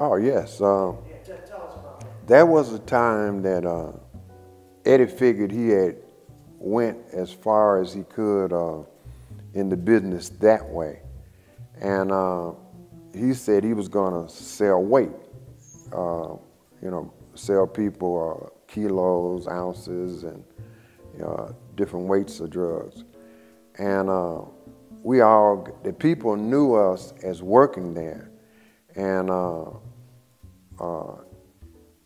Oh, yes. Yeah, tell us about that. There was a time that Eddie figured he had went as far as he could in the business that way. And he said he was going to sell weight, sell people kilos, ounces, and different weights of drugs. And the people knew us as working there. And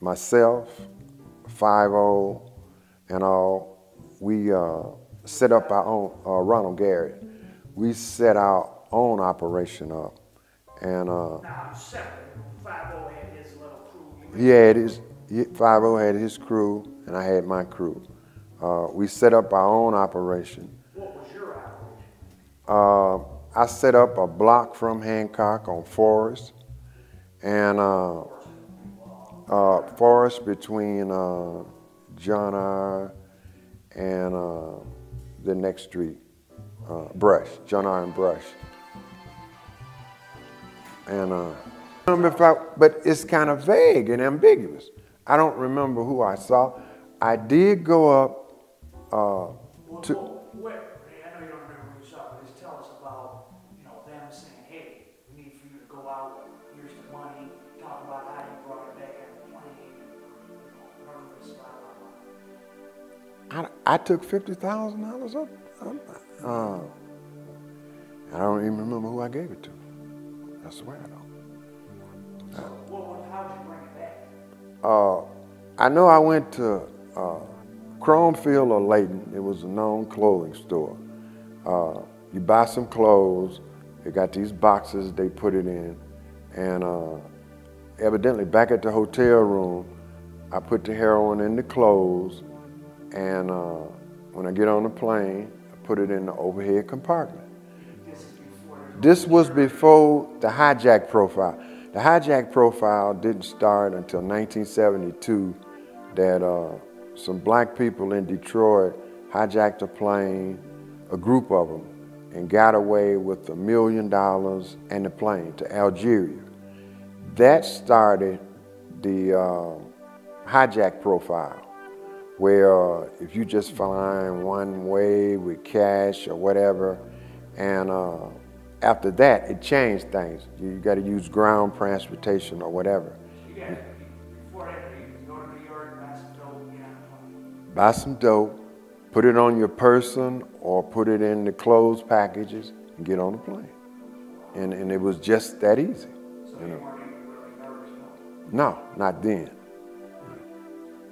myself, 50, and all, we set up our own, Ronald Garrett, we set our own operation up. And Now, separate. 50 had his little crew. he had his, 50 had his crew, and I had my crew. We set up our own operation. What was your operation? I set up a block from Hancock on Forest, and Forest between John R. and the next street, Brush, John R. and Brush. And but it's kind of vague and ambiguous. I don't remember who I saw. I did go up to. Where? I know you don't remember who you saw, but just tell us about, them saying, "Hey, we need for you to go out. Here's the money." Talk about how you brought it back on the plane. Remember this about. I took $50,000 up. I don't even remember who I gave it to. I swear I don't. So, how did you bring it back? I know I went to Chromefield or Layton. It was a known clothing store. You buy some clothes. They got these boxes. They put it in, and evidently back at the hotel room, I put the heroin in the clothes, and when I get on the plane, I put it in the overhead compartment. This was before the hijack profile. The hijack profile didn't start until 1972, that some black people in Detroit hijacked a plane, a group of them, and got away with $1 million and the plane to Algeria. That started the hijack profile, where if you just flying one way with cash or whatever, and after that, it changed things. You got to use ground transportation or whatever. Before that, you go to New York, buy some dope, Buy some dope, put it on your person or put it in the clothes packages and get on the plane. And it was just that easy. So you weren't even really nervous, No, not then.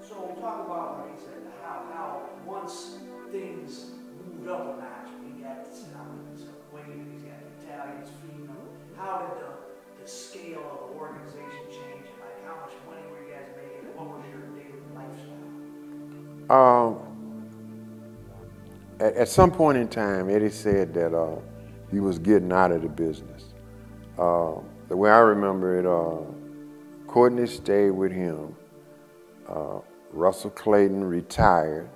So talk about, like you said, how once things moved up a notch, we got some Wayne, he's got Italians feeding them. How did the scale of the organization change? Like, how much money were you guys making? What was your daily lifestyle? At some point in time, Eddie said that he was getting out of the business. The way I remember it, Courtney stayed with him. Russell Clayton retired.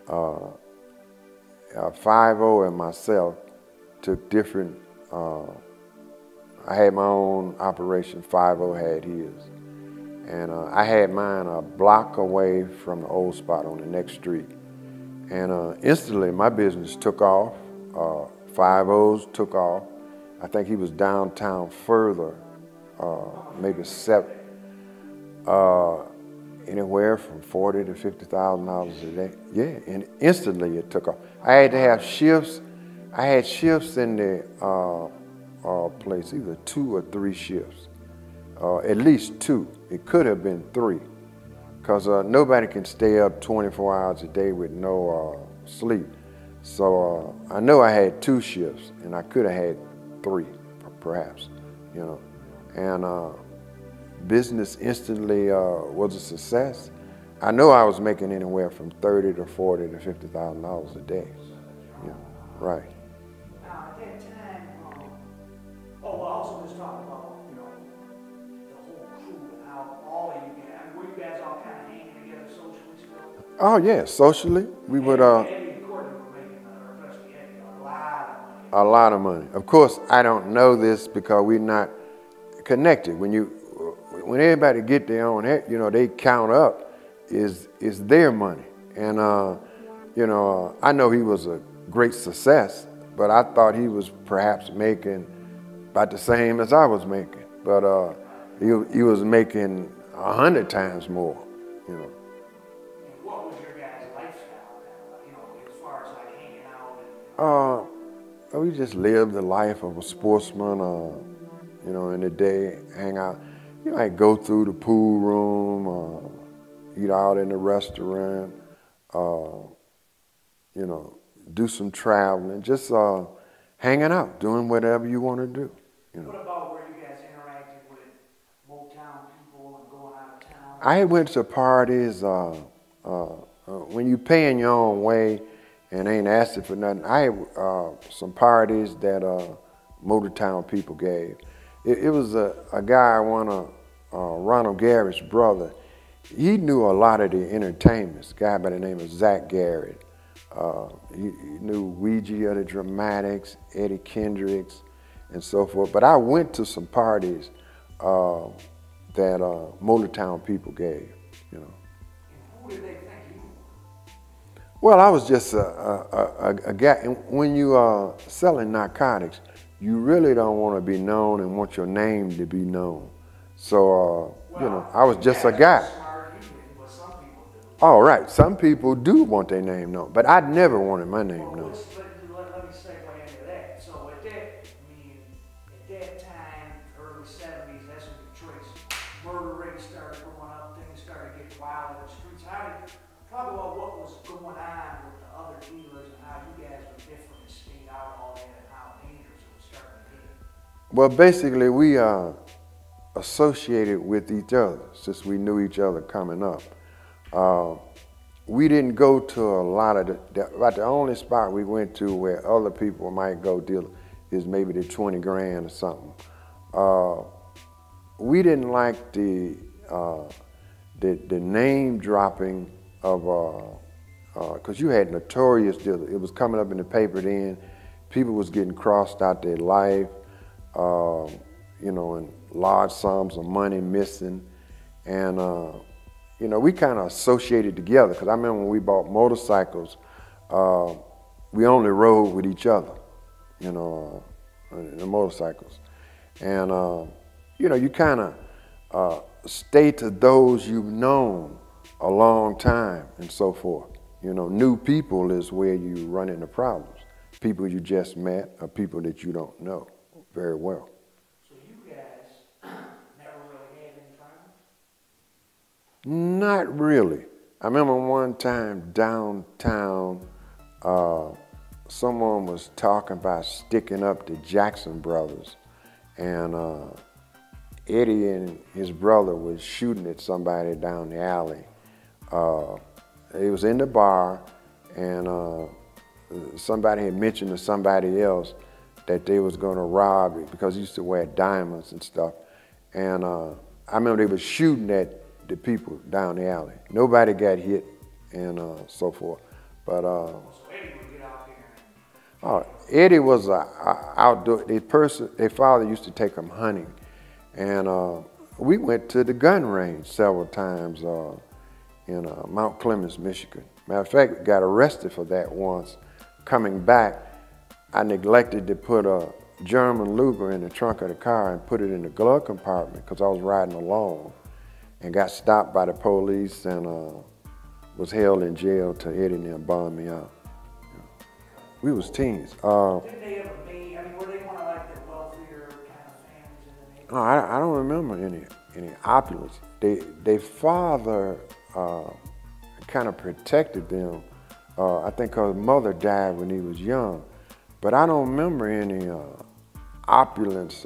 50 and myself took different, I had my own operation, 50 had his. And I had mine a block away from the old spot on the next street. And instantly my business took off. 50's took off. I think he was downtown further, maybe anywhere from $40,000 to $50,000 a day. Yeah, and instantly it took off. I had to have shifts. I had shifts in the place, either 2 or 3 shifts, at least 2. It could have been 3, because nobody can stay up 24 hours a day with no sleep. So I know I had 2 shifts, and I could have had 3, perhaps, And business instantly was a success. I know I was making anywhere from $30,000 to $40,000 to $50,000 a day. Yeah, right. Now, at that time, also just talk about, the whole crew and how all of you guys, were you guys all kind of hanging together socially still? Oh yeah, socially we would. Eddie and Courtney were making, especially Eddie, a lot of money. A lot of money. Of course, I don't know this because we're not connected. When you when everybody get their own, you know, they count up is their money. And you know, I know he was a great success, but I thought he was perhaps making about the same as I was making. But he was making 100 times more, you know. And what was your guys' lifestyle, you know, as far as like hanging out? We just lived the life of a sportsman, you know, in the day, hang out. You might go through the pool room, eat out in the restaurant, you know, do some traveling, just hanging out, doing whatever you want to do. You know. What about where you guys interacted with Motown people and going out of town? I went to parties when you paying your own way and ain't asking for nothing. I had some parties that Motown people gave. It was a guy, Ronald Garrett's brother. He knew a lot of the entertainments, a guy by the name of Zach Garrett. He knew Ouija of the Dramatics, Eddie Kendricks, and so forth. But I went to some parties that Motown people gave, you know. And who did they think you were? Well, I was just a guy. And when you are selling narcotics, you really don't want to be known and want your name to be known. So, you know, I was just a guy. But some people do. All right, some people do want their name known, but I never wanted my name known. Let me segue into that. So at that time, early 70s, that's when Detroit's murder rate started going up, things started getting wild in the streets. Talk about what was going on with the other dealers and how you guys were different and stayed out of all that and how dangerous it was starting to get. Well, basically, we associated with each other since we knew each other coming up. We didn't go to a lot of about the only spot we went to where other people might go deal is maybe the 20 grand or something. We didn't like the name dropping of, because you had notorious dealers. It was coming up in the paper then. People was getting crossed out their life, you know, and large sums of money missing. And, you know, we kind of associated together, because I remember when we bought motorcycles, we only rode with each other, you know, the motorcycles. And, you know, you kind of stay to those you've known a long time and so forth. You know, new people is where you run into problems. People you just met or people that you don't know very well. So you guys never really had any problems? Not really. I remember one time downtown, someone was talking about sticking up the Jackson brothers, and Eddie and his brother was shooting at somebody down the alley. It was in the bar, and somebody had mentioned to somebody else that they was going to rob it because he used to wear diamonds and stuff. And I remember they were shooting at the people down the alley. Nobody got hit and so forth. But So Eddie would get out there. Eddie was a outdoor. Their father used to take them hunting, and we went to the gun range several times in Mount Clemens, Michigan. Matter of fact, we got arrested for that once. Coming back, I neglected to put a German Luger in the trunk of the car and put it in the glove compartment because I was riding along, and got stopped by the police and was held in jail till Eddie and them bombed me out. We was teens. Didn't they ever meet? I mean, were they one of like the wealthier kind of families in the neighborhood? No, I don't remember any opulence. Their father kind of protected them. I think her mother died when he was young, but I don't remember any opulence.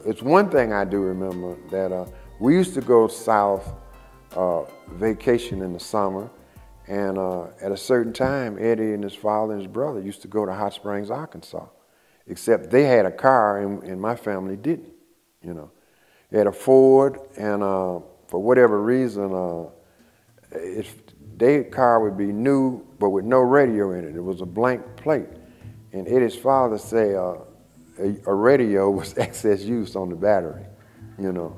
It's one thing I do remember, that we used to go south vacation in the summer, and at a certain time, Eddie and his father and his brother used to go to Hot Springs, Arkansas, except they had a car and my family didn't, you know. They had a Ford, and for whatever reason, their car would be new, but with no radio in it. It was a blank plate. And Eddie's father said a radio was excess use on the battery, you know.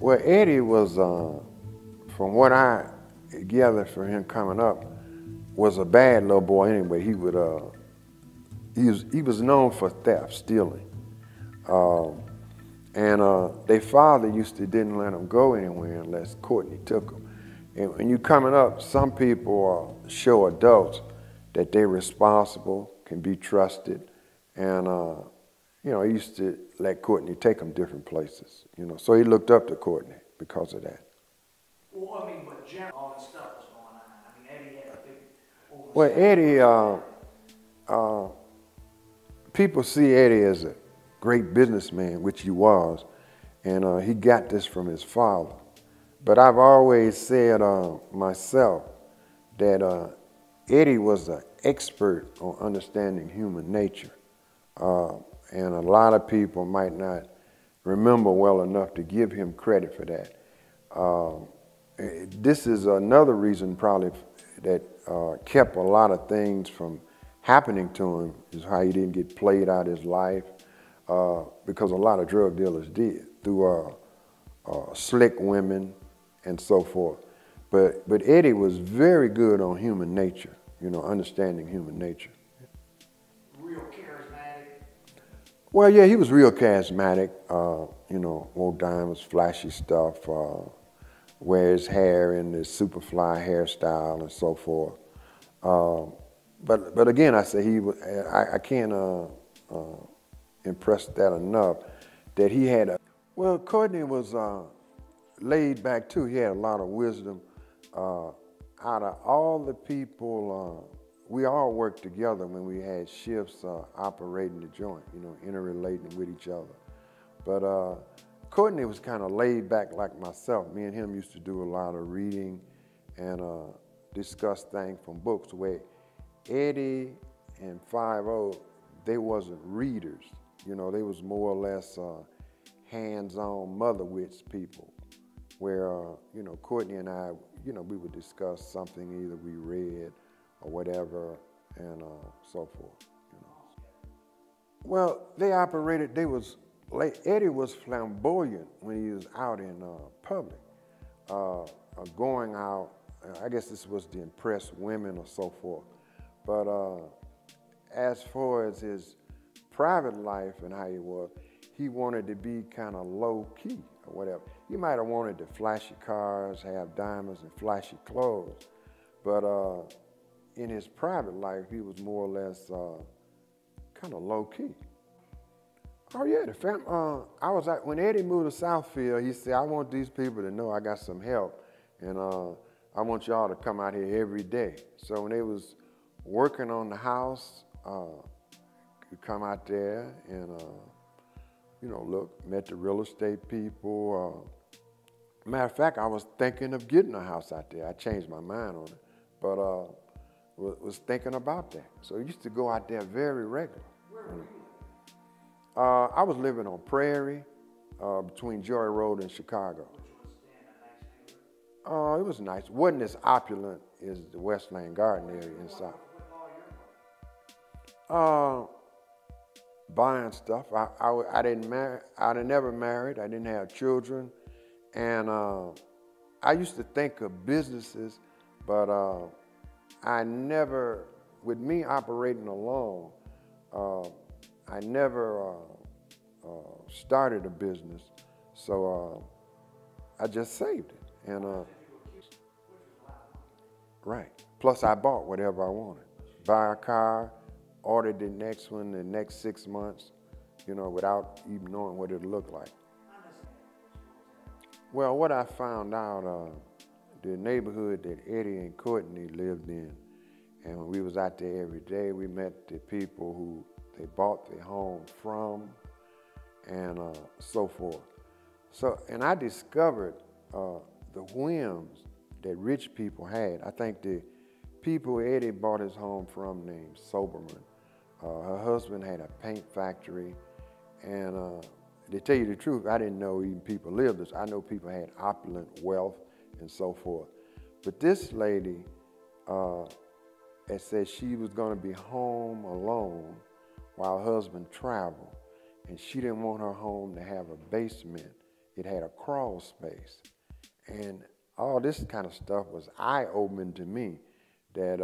Well, Eddie was, from what I gathered from him coming up, was a bad little boy anyway. He was known for theft, stealing. And their father didn't let him go anywhere unless Courtney took him. And when you coming up, some people show adults that they're responsible, can be trusted, and he used to let Courtney take him different places. So he looked up to Courtney because of that. Well, I mean, but generally, all this stuff was going on. I mean, Eddie had a big Well, oversight. Eddie, people see Eddie as a great businessman, which he was, and he got this from his father. But I've always said myself that Eddie was an expert on understanding human nature. And a lot of people might not remember well enough to give him credit for that. This is another reason probably that kept a lot of things from happening to him, is how he didn't get played out his life, because a lot of drug dealers did, through slick women and so forth. But Eddie was very good on human nature, understanding human nature. Real charismatic. Well, yeah, he was real charismatic, wore diamonds, flashy stuff, wear his hair in this Superfly hairstyle and so forth. But again, I say I can't impress that enough, that he had well, Courtney was laid back too. He had a lot of wisdom. Out of all the people, we all worked together when we had shifts operating the joint, interrelating with each other. But Courtney was kind of laid back like myself. Me and him used to do a lot of reading and discuss things from books, where Eddie and 5-0, they wasn't readers. They was more or less hands-on mother wits people, where, Courtney and I, we would discuss something either we read or whatever, and so forth. Well, Eddie was flamboyant when he was out in public, going out. I guess this was to impress women or so forth. But as far as his private life and how he wanted to be kind of low key or whatever. He might have wanted the flashy cars, have diamonds and flashy clothes, but in his private life, he was more or less kind of low key. Oh yeah, when Eddie moved to Southfield, he said, "I want these people to know I got some help, and I want y'all to come out here every day." So when they was working on the house, could come out there and look, met the real estate people. Matter of fact, I was thinking of getting a house out there. I changed my mind on it, but was thinking about that. So I used to go out there very regularly. Where were you? I was living on Prairie, between Joy Road and Chicago. Which was in a nice neighborhood. It was nice. Wasn't as opulent as the Westland Garden area inside. With all your money. Buying stuff. I didn't marry. I'd never married. I didn't have children, and I used to think of businesses, but I never. With me operating alone, I never started a business, so I just saved it, and right. Plus, I bought whatever I wanted. Buy a car, ordered the next one the next 6 months, without even knowing what it looked like. Well, what I found out, the neighborhood that Eddie and Courtney lived in, and when we was out there every day, we met the people who they bought their home from, and so forth. So, and I discovered the whims that rich people had. I think the people Eddie bought his home from, named Soberman, her husband had a paint factory, and to tell you the truth, I didn't know even people lived this. I know people had opulent wealth and so forth. But this lady had said she was going to be home alone while her husband traveled, and she didn't want her home to have a basement it had a crawl space. And all this kind of stuff was eye-opening to me that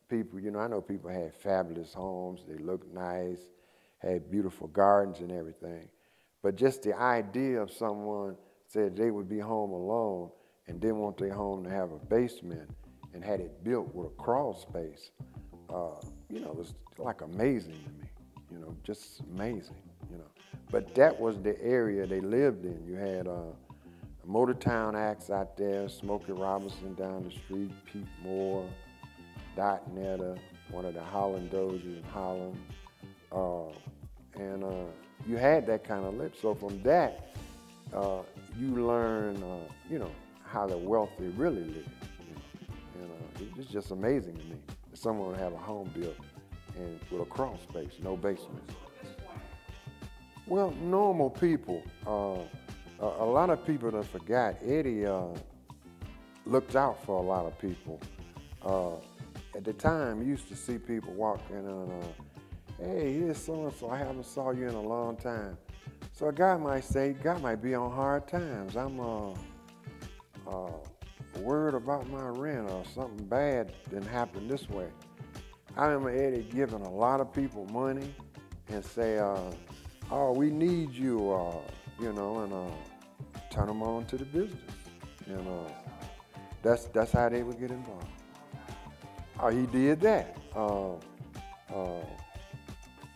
people, I know people had fabulous homes, they looked nice, had beautiful gardens and everything. But just the idea of someone said they would be home alone and didn't want their home to have a basement and had it built with a crawl space, it was like amazing to me, just amazing, But that was the area they lived in. You had Motortown acts out there, Smokey Robinson down the street, Pete Moore, Dot Netta, one of the Holland Doziers in Holland. And you had that kind of live. So from that, you learn, how the wealthy really live. And it's just amazing to me that someone would have a home built and with a crawl space, no basement. Well, normal people. A lot of people that forgot, Eddie looked out for a lot of people. At the time, you used to see people walking on, hey, here's so-and-so, I haven't saw you in a long time. So a guy might say, God might be on hard times. I'm worried about my rent or something bad didn't happen this way. I remember Eddie giving a lot of people money and say, oh, we need you, and turn them on to the business. And that's how they would get involved. Oh, he did that.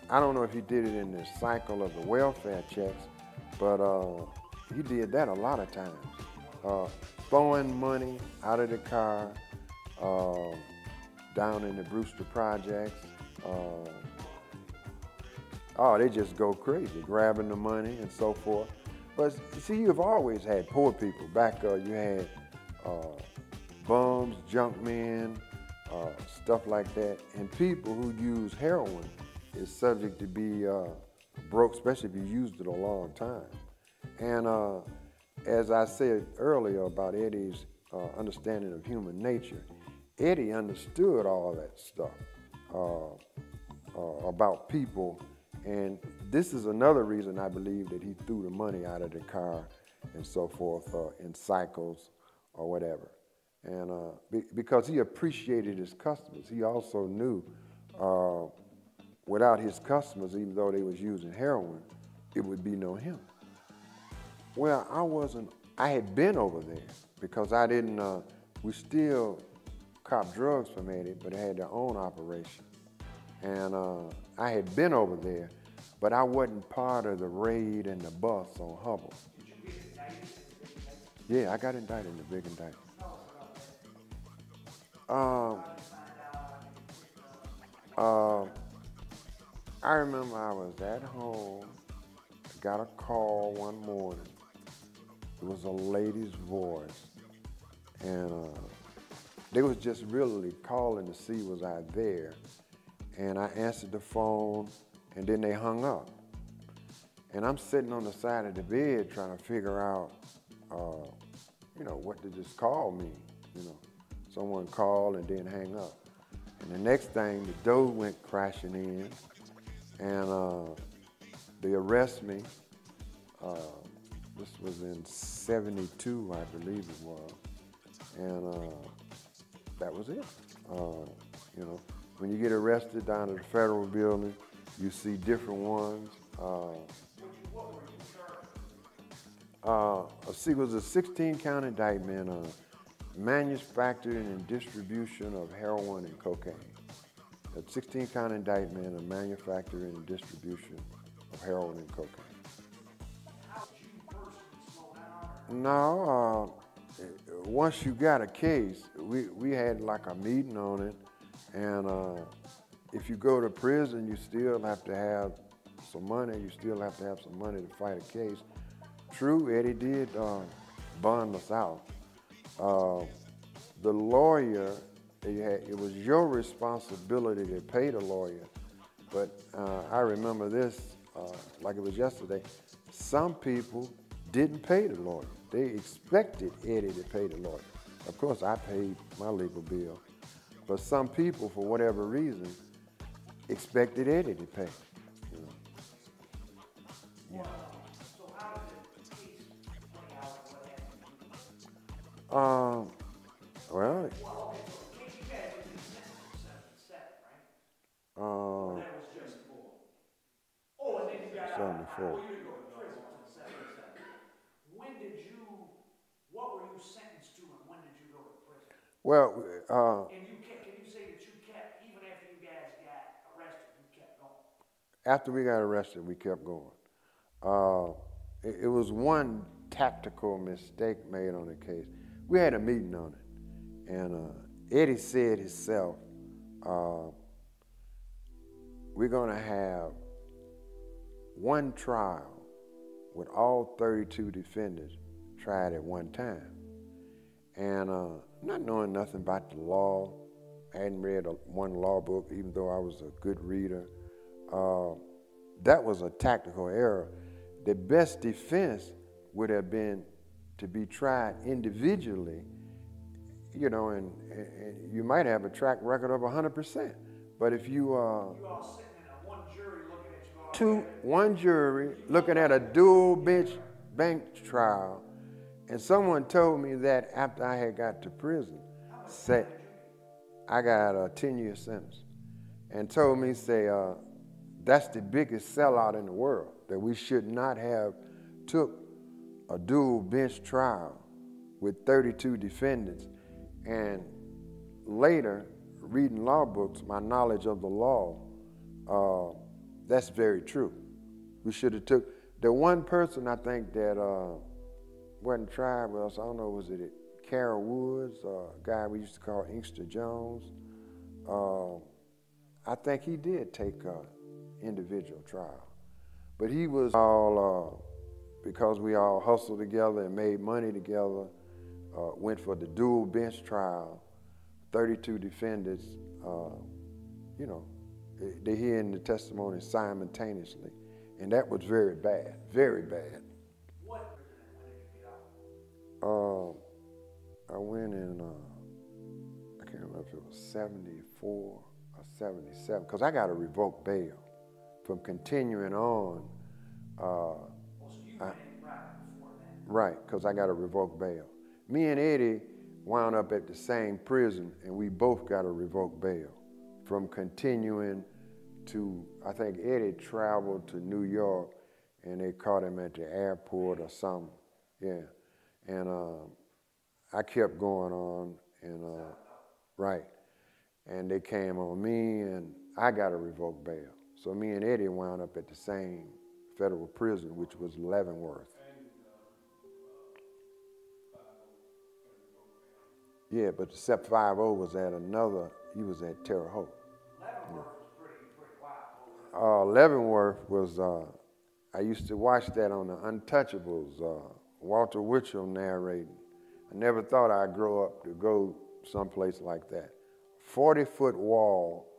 I don't know if he did it in the cycle of the welfare checks, but he did that a lot of times. Throwing money out of the car, down in the Brewster projects. They just go crazy, grabbing the money and so forth. But see, you've always had poor people. Back you had bums, junk men, stuff like that. And people who use heroin is subject to be broke, especially if you used it a long time. And as I said earlier about Eddie's understanding of human nature, Eddie understood all that stuff about people. And this is another reason I believe that he threw the money out of the car and so forth in cycles or whatever. And because he appreciated his customers, he also knew without his customers, even though they was using heroin, it would be no him. Well, I had been over there because I didn't, we still cop drugs from Eddie, but they had their own operation. And I had been over there, but I wasn't part of the raid and the bust on Hubble. Did you get indicted? Yeah, I got indicted in the big indictment. I remember I was at home, got a call one morning. It was a lady's voice, and they was just really calling to see was I there. And I answered the phone, and then they hung up. And I'm sitting on the side of the bed trying to figure out, what did this call mean? Someone called and then hang up. And the next thing, the door went crashing in, and they arrested me. This was in '72, I believe it was. And that was it. When you get arrested down at the federal building, you see different ones. What were you charged? See, it was a 16-count indictment, manufacturing and distribution of heroin and cocaine. A 16-count indictment of manufacturing and distribution of heroin and cocaine. How did you personally slow down? No, once you got a case, we had like a meeting on it, and if you go to prison, you still have to have some money. You still have to have some money to fight a case. True, Eddie did bond us out. The lawyer, it was your responsibility to pay the lawyer, but I remember this like it was yesterday. Some people didn't pay the lawyer. They expected Eddie to pay the lawyer. Of course, I paid my legal bill, but some people, for whatever reason, expected Eddie to pay. So how did the case Um, well, Well, okay, so you guys were sentenced for 77, right? Or um, that was just for. Oh, and then you got out. 74. Well, you didn't go to prison until 77. When did you? What were you sentenced to, and when did you go to prison? Well, And you kept. Can you say that you kept even after you guys got arrested? You kept going. after we got arrested, we kept going. Uh, it was one tactical mistake made on the case. We had a meeting on it, and Eddie said himself, uh, we're going to have one trial with all 32 defendants tried at one time. And not knowing nothing about the law, I hadn't read one law book, even though I was a good reader. That was a tactical error. The best defense would have been to be tried individually, you know, and you might have a track record of 100%. But if you You all sitting in a one jury looking at you all. one jury looking at a dual bench trial, and someone told me that after I had got to prison, say I got a 10-year sentence, and told me, say, that's the biggest sellout in the world, that we should not have took a dual bench trial with 32 defendants. And later, reading law books, my knowledge of the law, that's very true. We should have took, the one person I think that wasn't tried was, I don't know, was it Carol Woods, a guy we used to call Inkster Jones. I think he did take a individual trial. But he was all, because we all hustled together and made money together, went for the dual bench trial, 32 defendants, you know, they hear in the testimony simultaneously. And that was very bad, very bad. What prison and when did you get out? I went in, I can't remember if it was 74 or 77, because I got a revoked bail from continuing on. Oh, so you went in right before that. Right, because I got a revoked bail. Me and Eddie wound up at the same prison, and we both got a revoked bail from continuing to, I think Eddie traveled to New York, and they caught him at the airport or something. Yeah, and I kept going on, and right, and they came on me, and I got a revoked bail. So me and Eddie wound up at the same federal prison, which was Leavenworth. Yeah, but the SEP 50 was at another, he was at Terre Haute. Leavenworth was pretty wild. Leavenworth was, I used to watch that on the Untouchables, Walter Winchell narrating. I never thought I'd grow up to go someplace like that. 40-foot wall,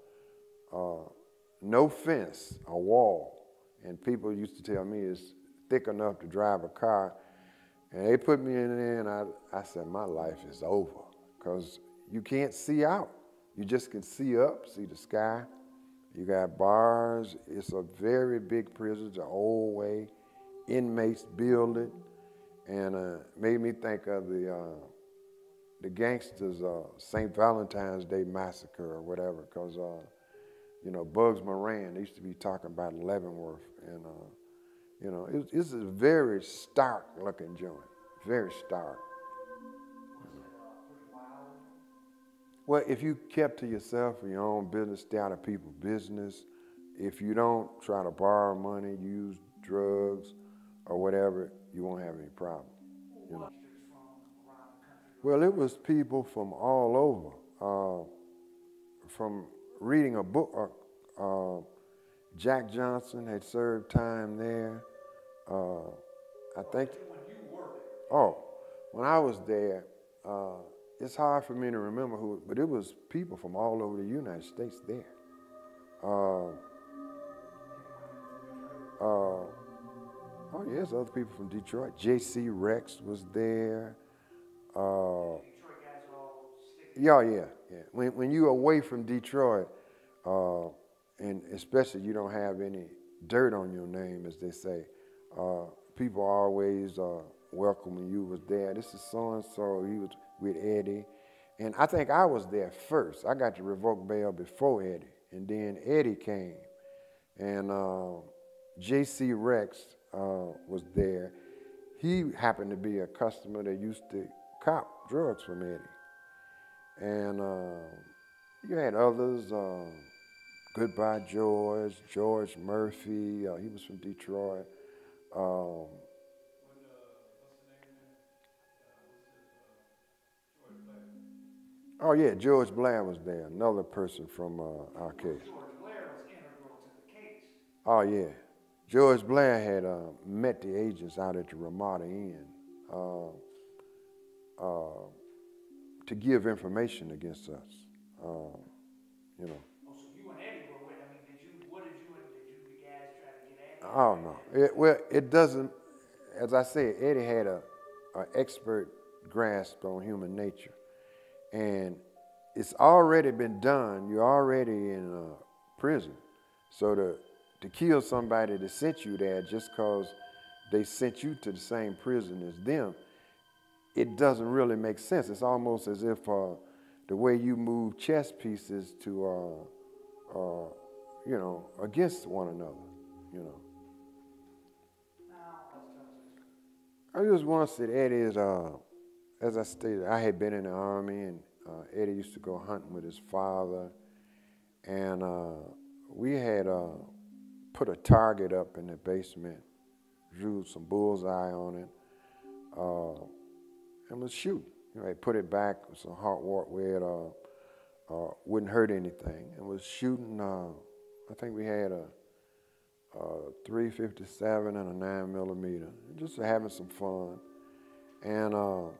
no fence, a wall. And people used to tell me it's thick enough to drive a car. And they put me in there, and I said, my life is over, because you can't see out. You just can see up, see the sky. You got bars. It's a very big prison. It's an old way. Inmates build it. And made me think of the gangsters' St. Valentine's Day Massacre or whatever, because, you know, Bugs Moran, they used to be talking about Leavenworth. And, you know, it's a very stark looking joint, very stark. Was it pretty wild? Well, if you kept to yourself or your own business, stay out of people's business, if you don't try to borrow money, use drugs or whatever, you won't have any problem. You know. From around the country? Well, it was people from all over. From reading a book, Jack Johnson had served time there. I think. When you were there? Oh, when I was there, it's hard for me to remember who, but it was people from all over the United States there. Oh, yes, other people from Detroit. J.C. Rex was there. Detroit guys are all sticking. Yeah. When you're away from Detroit, and especially you don't have any dirt on your name, as they say, people always welcome when you was there. This is so-and-so. He was with Eddie. And I think I was there first. I got to revoke bail before Eddie. And then Eddie came. And J.C. Rex was there. He happened to be a customer that used to cop drugs from Eddie. And you had others, Goodbye George, George Murphy, he was from Detroit. Um, oh yeah, George Blair was there, another person from our case. George Blair was integral to the case. Oh yeah, George Blair had met the agents out at the Ramada Inn uh, uh, to give information against us. You know. Oh, so you and Eddie were with. I mean, did you guys try to get Eddie? Oh no, well it doesn't. As I said, Eddie had a expert grasp on human nature, and it's already been done. You're already in prison, so to kill somebody that sent you there just because they sent you to the same prison as them, it doesn't really make sense. It's almost as if the way you move chess pieces to, against one another, you know. I just want to say that Eddie is, as I stated, I had been in the Army, and Eddie used to go hunting with his father, and we had put a target up in the basement, drew some bullseye on it, and was shooting. You know, I put it back with some hot water where it wouldn't hurt anything, and was shooting. I think we had a 357 and a 9mm, just having some fun. And a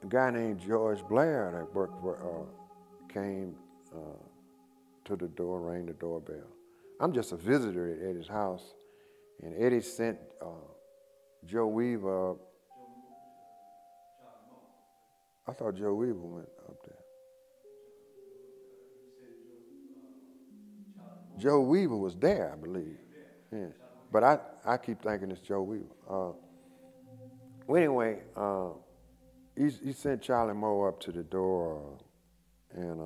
guy named George Blair that worked for came to the door, rang the doorbell. I'm just a visitor at Eddie's house, and Eddie sent Joe Weaver up. I thought Joe Weaver went up there. Joe Weaver was there, I believe. Yeah. But I keep thinking it's Joe Weaver. Well, anyway, he sent Charlie Moore up to the door, and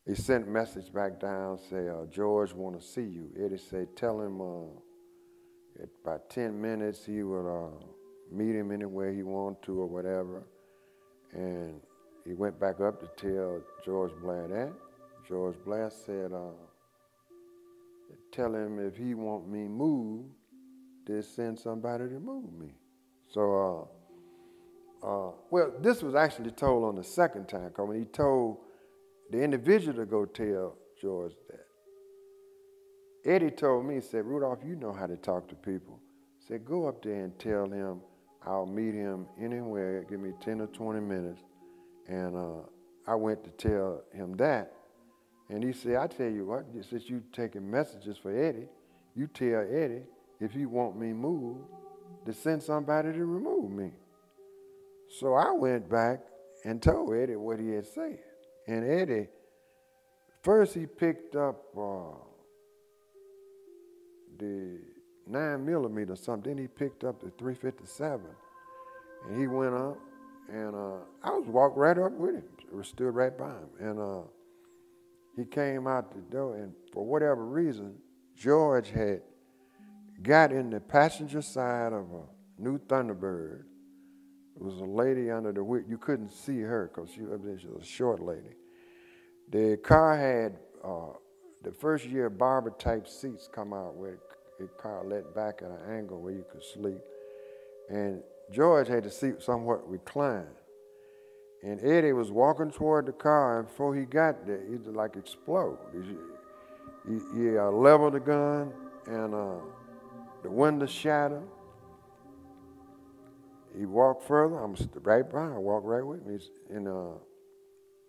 he sent a message back down, say, George want to see you. Eddie said, tell him in about 10 minutes he would meet him anywhere he wanted to or whatever. And he went back up to tell George Blair that. George Blair said, tell him if he want me moved, just send somebody to move me. So, well, this was actually told on the second time, because when he told the individual to go tell George that, Eddie told me, he said, Rudolf, you know how to talk to people. He said, go up there and tell him I'll meet him anywhere, give me 10 or 20 minutes. And I went to tell him that. And he said, I tell you what, since you taking messages for Eddie, you tell Eddie if you want me moved, to send somebody to remove me. So I went back and told Eddie what he had said. And Eddie, first he picked up the 9mm or something, then he picked up the 357. And he went up, and I was walked right up with him, stood right by him. And he came out the door, and for whatever reason, George had got in the passenger side of a new Thunderbird. There was a lady under the wheel. You couldn't see her because she was a short lady. The car had the first year barber-type seats come out where the car let back at an angle where you could sleep. And George had the seat somewhat reclined. And Eddie was walking toward the car, and before he got there, he just like explode. He leveled the gun, and the window shattered. He walked further. I'm right behind. I walked right with me, and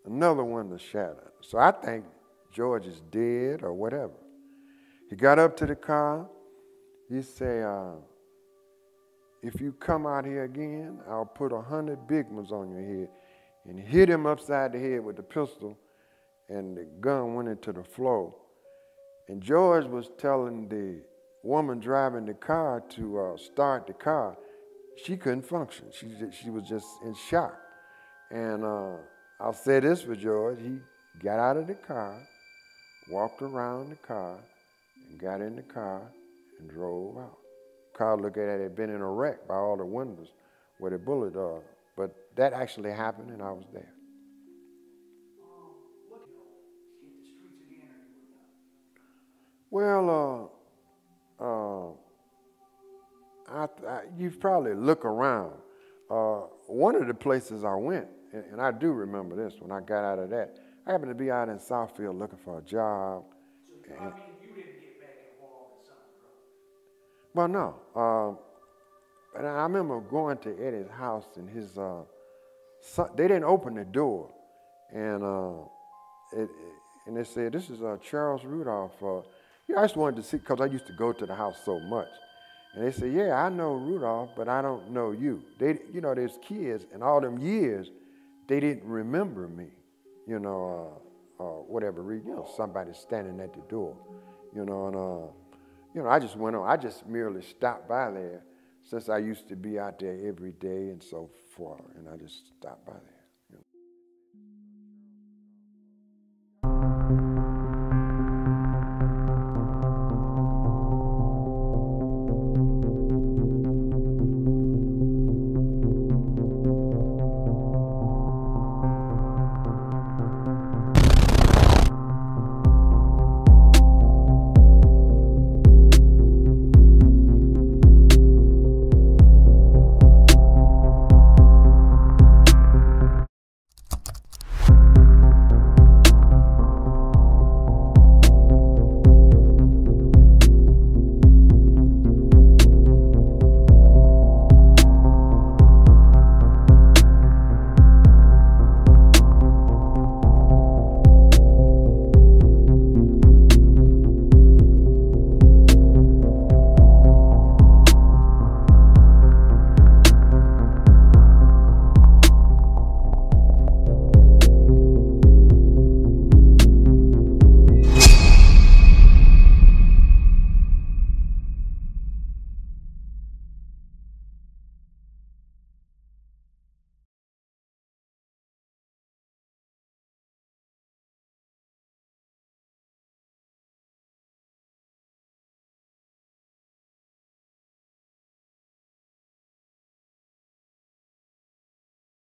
another window shattered. So I think George is dead or whatever. He got up to the car. He said, if you come out here again, I'll put 100 big ones on your head. And hit him upside the head with the pistol, and the gun went into the floor. And George was telling the woman driving the car to start the car, she couldn't function. She was just in shock. And I'll say this for George, he got out of the car, walked around the car, and got in the car and drove out. Car looked at it had been in a wreck by all the windows where the bullet but that actually happened and I was there. What get the streets of the interview with them? Well, you probably look around. One of the places I went, and I do remember this when I got out of that, I happened to be out in Southfield looking for a job. So, I mean, you didn't get back involved in some of the drugs? Well, no. And I remember going to Eddie's house and his son, they didn't open the door. And and they said, this is Charles Rudolf. I just wanted to see, because I used to go to the house so much. And they said, yeah, I know Rudolph, but I don't know you. There's kids, and all them years, they didn't remember me, whatever reason, somebody standing at the door, and, I just went on. I just merely stopped by there since I used to be out there every day and so forth, and I just stopped by there.